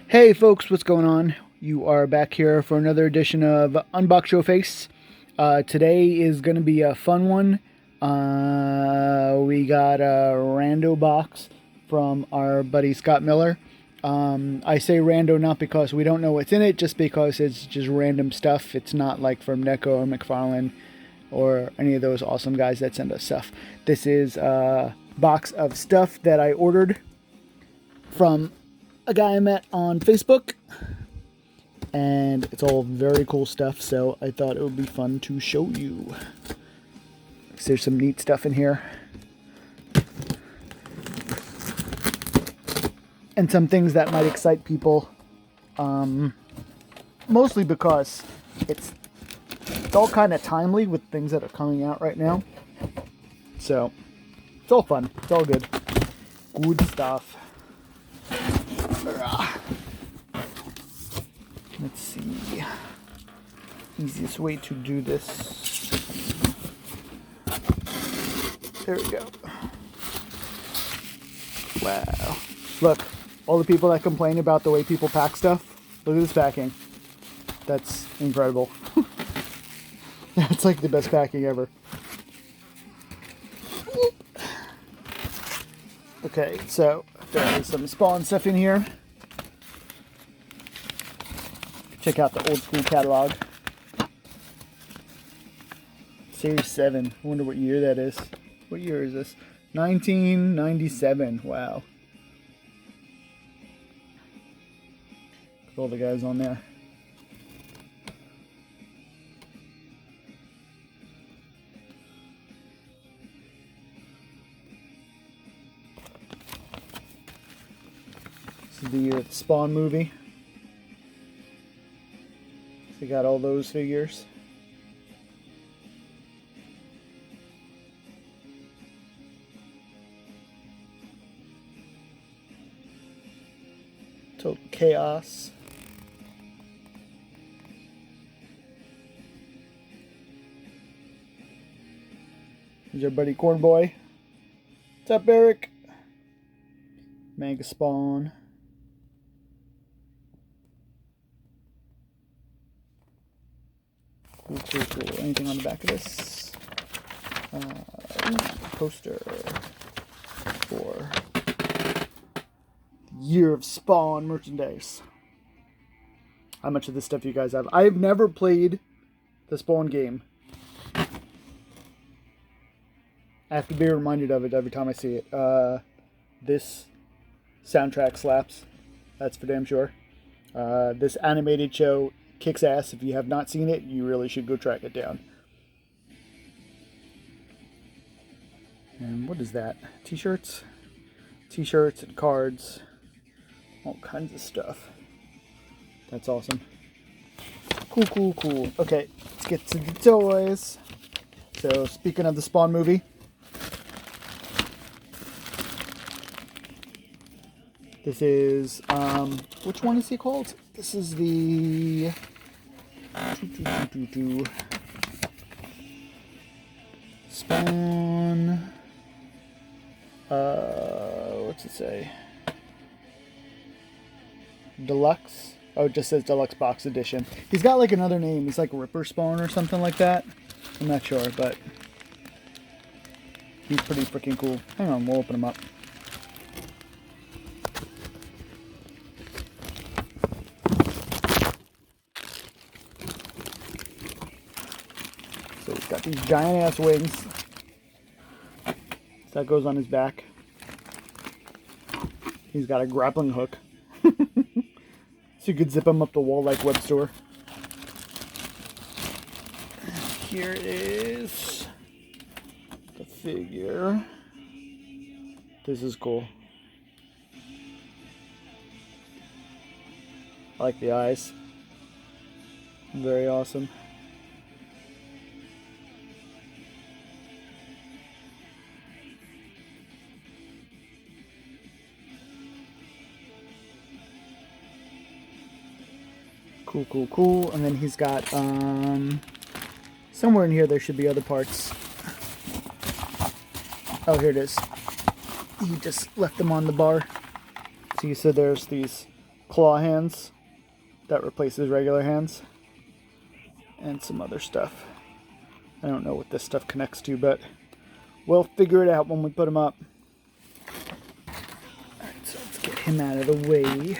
Hey folks, what's going on? You are back here for another edition of Unbox Show Face. Today is going to be a fun one. We got a rando box from our buddy Scott Miller. I say rando not because we don't know what's in it, just because it's just random stuff. It's not like from Neko or McFarlane or any of those awesome guys that send us stuff. This is a box of stuff that I ordered from a guy I met on Facebook, and it's all very cool stuff, so I thought it would be fun to show you. There's some neat stuff in here, and some things that might excite people, mostly because it's all kind of timely with things that are coming out right now, so it's all fun, it's all good stuff. Let's see. Easiest way to do this. There we go. Wow. Look, all the people that complain about the way people pack stuff, look at this packing. That's incredible. That's like the best packing ever. Okay, so there's some Spawn stuff in here. Check out the old school catalog. Series 7. I wonder what year that is. What year is this? 1997. Wow. Look at all the guys on there. This is the year of the Spawn movie. We got all those figures. Total chaos. Here's our buddy Cornboy. What's up, Eric? Mega Spawn. Cool. Anything on the back of this? Poster for Year of Spawn merchandise. How much of this stuff you guys have? I've never played the Spawn game. I have to be reminded of it every time I see it. This soundtrack slaps. That's for damn sure. This animated show kicks ass. If you have not seen it, you really should go track it down. And what is that? T-shirts? T-shirts and cards. All kinds of stuff. That's awesome. Cool. Okay, let's get to the toys. So, speaking of the Spawn movie, this is, which one is he called? This is the Spawn, what's it say? Deluxe? Oh, it just says Deluxe Box Edition. He's got like another name. He's like Ripper Spawn or something like that. I'm not sure, but he's pretty freaking cool. Hang on, we'll open him up. So he's got these giant ass wings. So that goes on his back. He's got a grappling hook. So you could zip him up the wall like web store. Here is the figure. This is cool. I like the eyes. Very awesome. Cool. And then he's got, somewhere in here there should be other parts. Oh, here it is. He just left them on the bar. See, so there's these claw hands that replaces regular hands. And some other stuff. I don't know what this stuff connects to, but we'll figure it out when we put him up. Alright, so let's get him out of the way.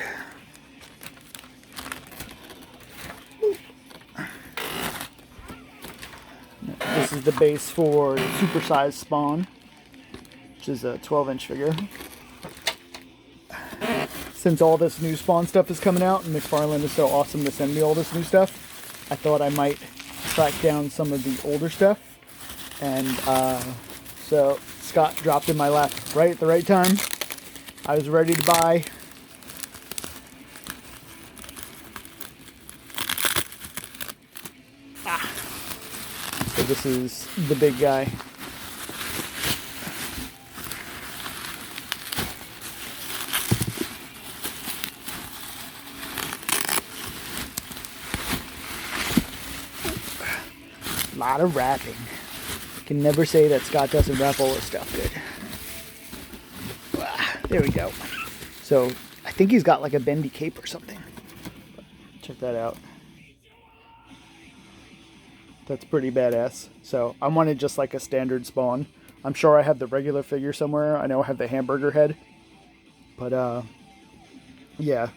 This is the base for the supersized Spawn, which is a 12-inch figure. Since all this new Spawn stuff is coming out, and McFarlane is so awesome to send me all this new stuff, I thought I might track down some of the older stuff. And so Scott dropped in my lap right at the right time. I was ready to buy. So this is the big guy. A lot of wrapping. Can never say that Scott doesn't wrap all his stuff good. There we go. So I think he's got like a bendy cape or something. Check that out. That's pretty badass. So I wanted just like a standard Spawn. I'm sure I have the regular figure somewhere. I know I have the hamburger head. But yeah.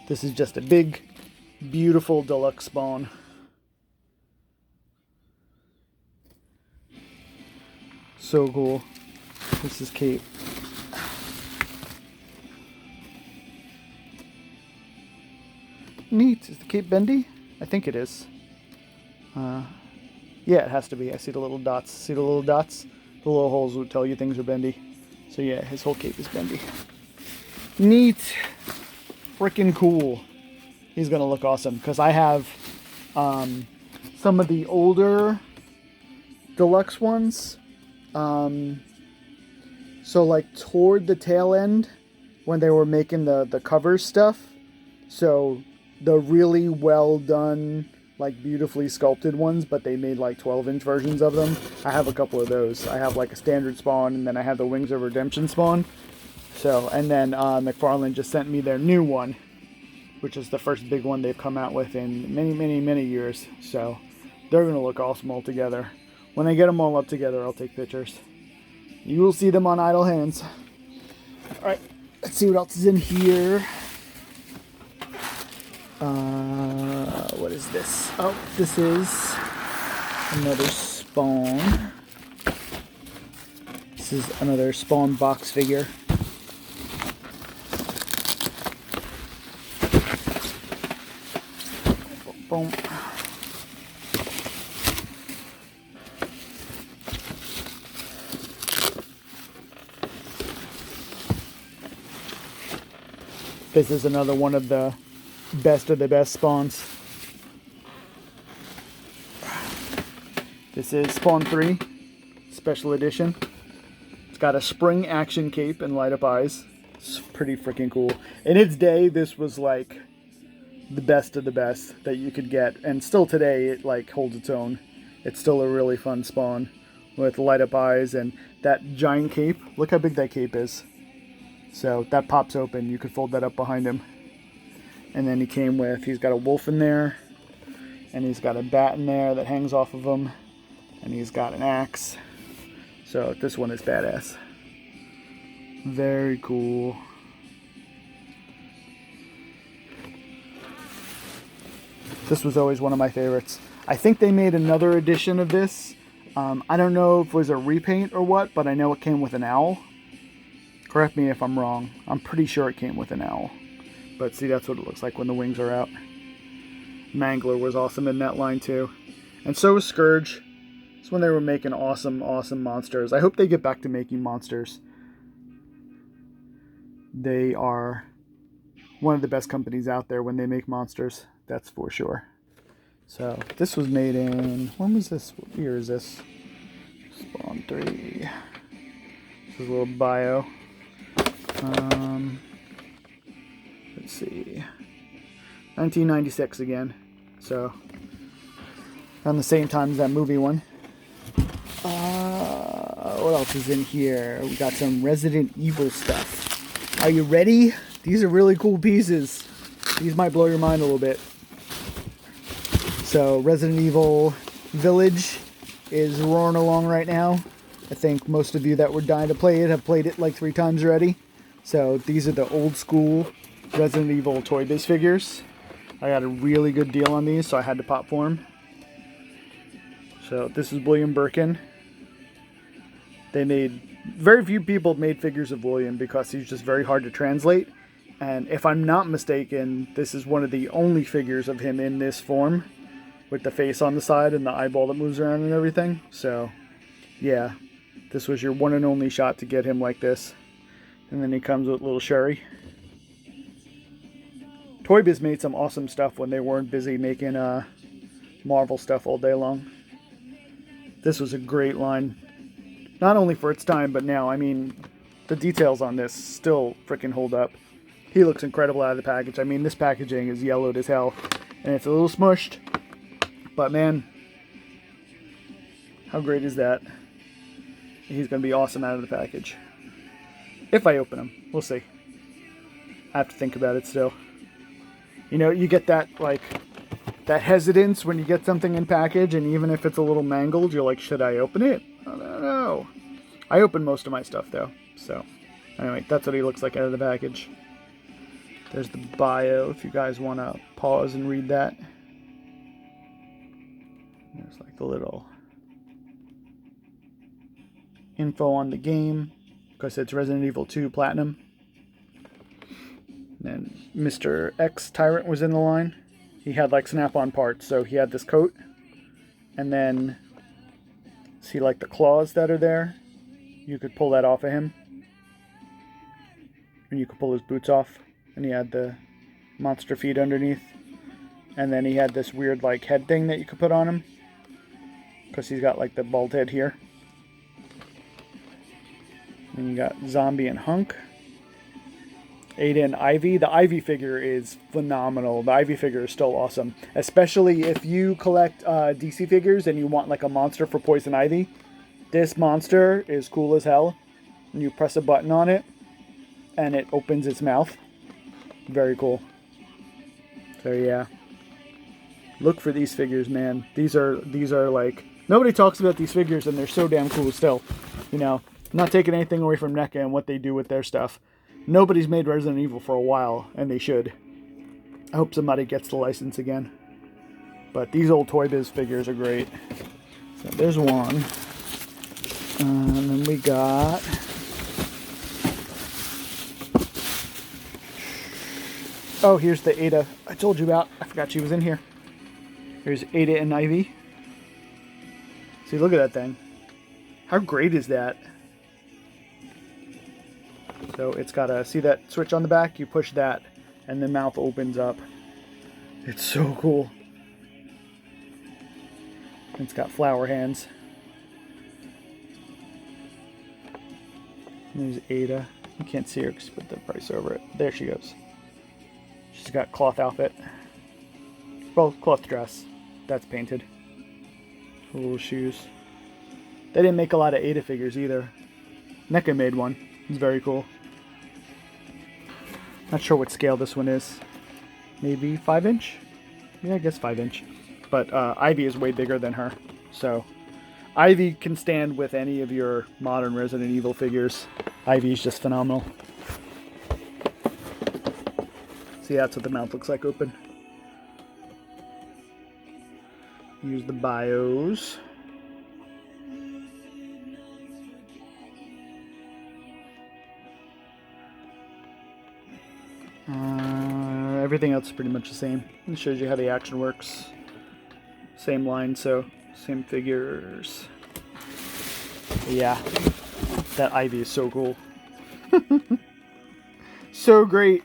This is just a big, beautiful deluxe Spawn. So cool. This is Kate. Neat. Is the cape bendy? I think it is. Yeah, it has to be. I see the little dots. See the little dots? The little holes would tell you things are bendy. So yeah, his whole cape is bendy. Neat. Freaking cool. He's gonna look awesome because I have some of the older deluxe ones. So like toward the tail end when they were making the cover stuff. So the really well done, like beautifully sculpted ones, but they made like 12-inch versions of them. I have a couple of those. I have like a standard Spawn, and then I have the Wings of Redemption Spawn. So, and then McFarlane just sent me their new one, which is the first big one they've come out with in many, many, many years. So they're going to look awesome all together. When I get them all up together, I'll take pictures. You will see them on idle hands. Alright, let's see what else is in here. What is this? Oh, this is another Spawn. This is another Spawn box figure. Boom. This is another one of the best Spawns. This is Spawn 3 Special Edition. It's got a spring action cape and light up eyes. It's pretty freaking cool. In its day, this was like the best of the best that you could get, and still today it like holds its own. It's still a really fun Spawn with light up eyes and that giant cape. Look how big that cape is. So that pops open. You could fold that up behind him. And then he came with, he's got a wolf in there, and he's got a bat in there that hangs off of him, and he's got an axe. So this one is badass. Very cool. This was always one of my favorites. I think they made another edition of this. I don't know if it was a repaint or what, but I know it came with an owl. Correct me if I'm wrong. I'm pretty sure it came with an owl. But see, that's what it looks like when the wings are out. Mangler was awesome in that line too. And so was Scourge. It's when they were making awesome, awesome monsters. I hope they get back to making monsters. They are one of the best companies out there when they make monsters. That's for sure. So, this was made in... When was this? What year is this? Spawn 3. This is a little bio. Let's see. 1996 again. So, around the same time as that movie one. What else is in here? We got some Resident Evil stuff. Are you ready? These are really cool pieces. These might blow your mind a little bit. So Resident Evil Village is roaring along right now. I think most of you that were dying to play it have played it like 3 times already. So these are the old school Resident Evil Toy Biz figures. I got a really good deal on these, so I had to pop for them. So this is William Birkin. Very few people made figures of William because he's just very hard to translate. And if I'm not mistaken, this is one of the only figures of him in this form, with the face on the side and the eyeball that moves around and everything. So, yeah, this was your one and only shot to get him like this. And then he comes with little Sherry. Toy Biz made some awesome stuff when they weren't busy making Marvel stuff all day long. This was a great line. Not only for its time, but now. I mean, the details on this still freaking hold up. He looks incredible out of the package. I mean, this packaging is yellowed as hell. And it's a little smushed. But man, how great is that? He's going to be awesome out of the package. If I open him, we'll see. I have to think about it still. You know, you get that, like, that hesitance when you get something in package, and even if it's a little mangled, you're like, should I open it? I don't know. I open most of my stuff, though. So, anyway, that's what he looks like out of the package. There's the bio, if you guys want to pause and read that. There's like the little info on the game, because it's Resident Evil 2 Platinum. And then Mr. X Tyrant was in the line. He had like snap-on parts, so he had this coat. And then, see like the claws that are there? You could pull that off of him. And you could pull his boots off. And he had the monster feet underneath. And then he had this weird like head thing that you could put on him, because he's got like the bald head here. And you got Zombie and Hunk. Ada and Ivy. The Ivy figure is phenomenal. The Ivy figure is still awesome. Especially if you collect DC figures and you want like a monster for Poison Ivy. This monster is cool as hell. And you press a button on it and it opens its mouth. Very cool. So yeah. Look for these figures, man. These are like, nobody talks about these figures and they're so damn cool still. You know, I'm not taking anything away from NECA and what they do with their stuff. Nobody's made Resident Evil for a while, and they should. I hope somebody gets the license again. But these old Toy Biz figures are great. So there's one. And then we got... Oh, here's the Ada I told you about. I forgot she was in here. Here's Ada and Ivy. See, look at that thing. How great is that? So it's got a, see that switch on the back? You push that and the mouth opens up. It's so cool. It's got flower hands. And there's Ada. You can't see her because you put the price over it. There she goes. She's got cloth outfit. Well, cloth dress. That's painted. Little shoes. They didn't make a lot of Ada figures either. NECA made one. It's very cool. Not sure what scale this one is. Maybe 5-inch? Yeah, I guess 5-inch. But Ivy is way bigger than her. So Ivy can stand with any of your modern Resident Evil figures. Ivy's just phenomenal. See, that's what the mouth looks like open. Use the bios. Everything else is pretty much the same. It shows you how the action works. Same line, so same figures. Yeah, that Ivy is so cool. So great.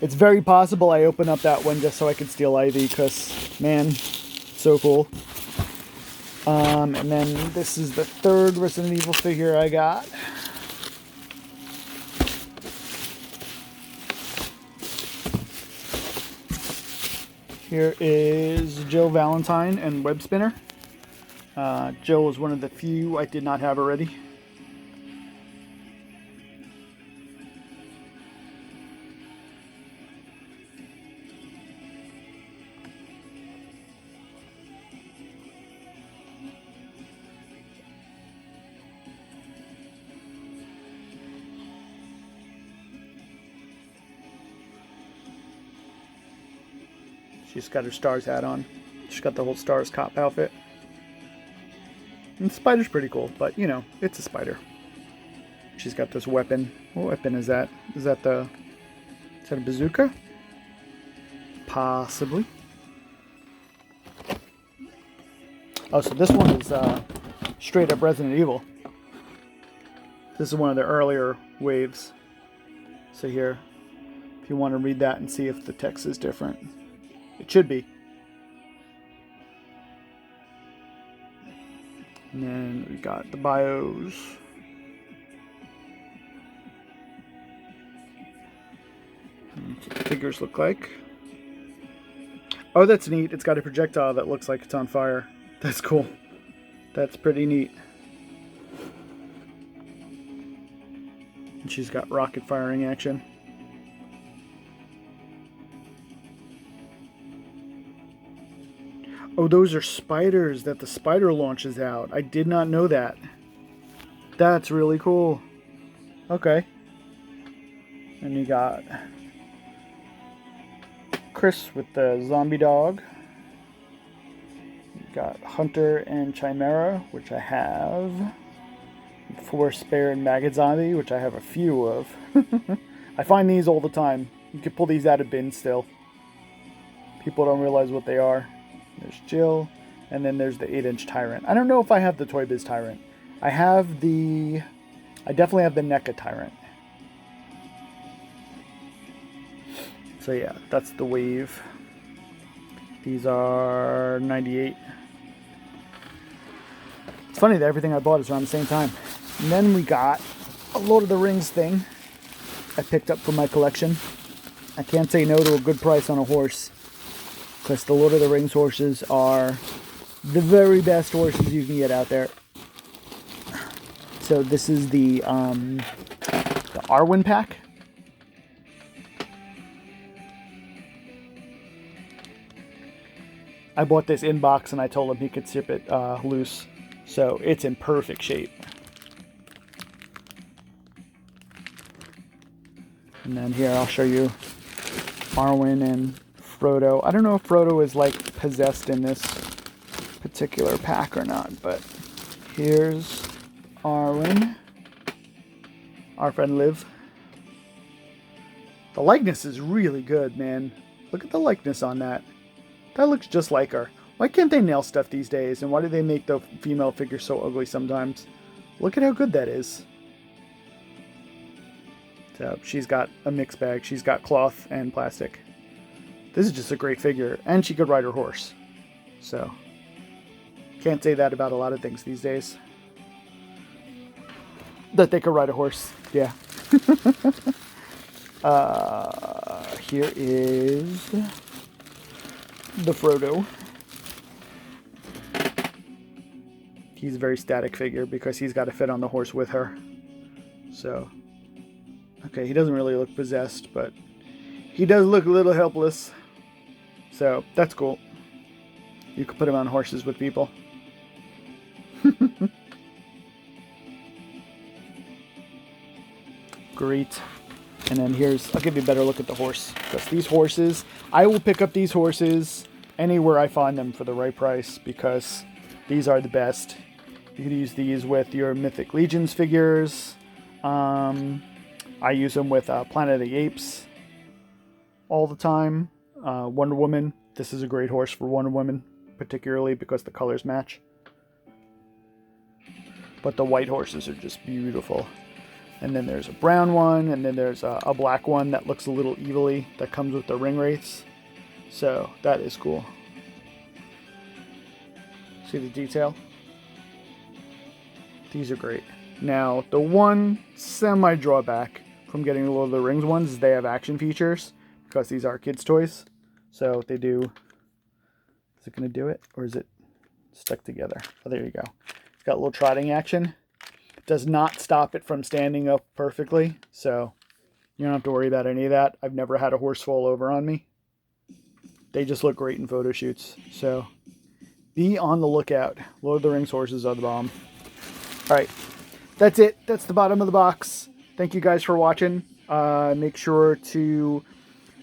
It's very possible I open up that one just so I can steal Ivy, because, man, so cool. And then this is the third Resident Evil figure I got. Here is Jill Valentine and Web Spinner. Jill was one of the few I did not have already. She's got her Stars hat on. She's got the whole Stars cop outfit. And the spider's pretty cool, but you know, it's a spider. She's got this weapon. What weapon is that? Is that a bazooka? Possibly. Oh, so this one is straight up Resident Evil. This is one of the earlier waves. So here, if you want to read that and see if the text is different, it should be. And then we got the bios. That's what the figures look like. Oh, that's neat. It's got a projectile that looks like it's on fire. That's cool. That's pretty neat. And she's got rocket firing action. Oh, those are spiders that the spider launches out. I did not know that. That's really cool. Okay. And you got Chris with the zombie dog. You got Hunter and Chimera, which I have. Force Bear and Maggot Zombie, which I have a few of. I find these all the time. You can pull these out of bins still. People don't realize what they are. There's Jill, and then there's the 8-inch Tyrant. I don't know if I have the Toy Biz Tyrant. I definitely have the NECA Tyrant. So yeah, that's the wave. These are 98. It's funny that everything I bought is around the same time. And then we got a Lord of the Rings thing I picked up for my collection. I can't say no to a good price on a horse, because the Lord of the Rings horses are the very best horses you can get out there. So this is the Arwen pack. I bought this in box and I told him he could ship it loose. So it's in perfect shape. And then here I'll show you Arwen and Frodo. I don't know if Frodo is like possessed in this particular pack or not, but here's Arwen, our friend Liv. The likeness is really good, man. Look at the likeness on that. That looks just like her. Why can't they nail stuff these days? And why do they make the female figure so ugly sometimes? Look at how good that is. So she's got a mixed bag. She's got cloth and plastic. This is just a great figure. And she could ride her horse. So can't say that about a lot of things these days. That they could ride a horse. Yeah. Here is the Frodo. He's a very static figure because he's got to fit on the horse with her. So, okay, he doesn't really look possessed, but he does look a little helpless. So, that's cool. You can put him on horses with people. Great. And then here's, I'll give you a better look at the horse. Because these horses, I will pick up these horses anywhere I find them for the right price, because these are the best. You can use these with your Mythic Legions figures. I use them with Planet of the Apes all the time. Wonder Woman. This is a great horse for Wonder Woman, particularly because the colors match. But the white horses are just beautiful. And then there's a brown one, and then there's a black one that looks a little evilly that comes with the ring wraiths. So that is cool. See the detail? These are great. Now, the one semi-drawback from getting the Lord of the Rings ones is they have action features, because these are kids' toys. So they do... Is it going to do it? Or is it stuck together? Oh, there you go. It's got a little trotting action. It does not stop it from standing up perfectly, so you don't have to worry about any of that. I've never had a horse fall over on me. They just look great in photo shoots. So be on the lookout. Lord of the Rings horses are the bomb. Alright, that's it. That's the bottom of the box. Thank you guys for watching. Make sure to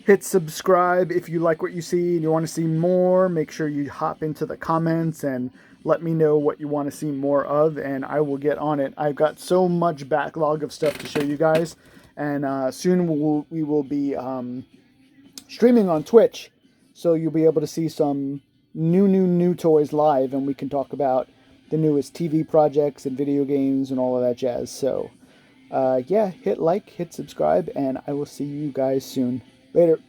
hit subscribe if you like what you see and you want to see more. Make sure you hop into the comments and let me know what you want to see more of, and I will get on it. I've got so much backlog of stuff to show you guys, and soon we will be streaming on Twitch, so you'll be able to see some new toys live, and we can talk about the newest TV projects and video games and all of that jazz. So yeah, hit like, hit subscribe, and I will see you guys soon. Later.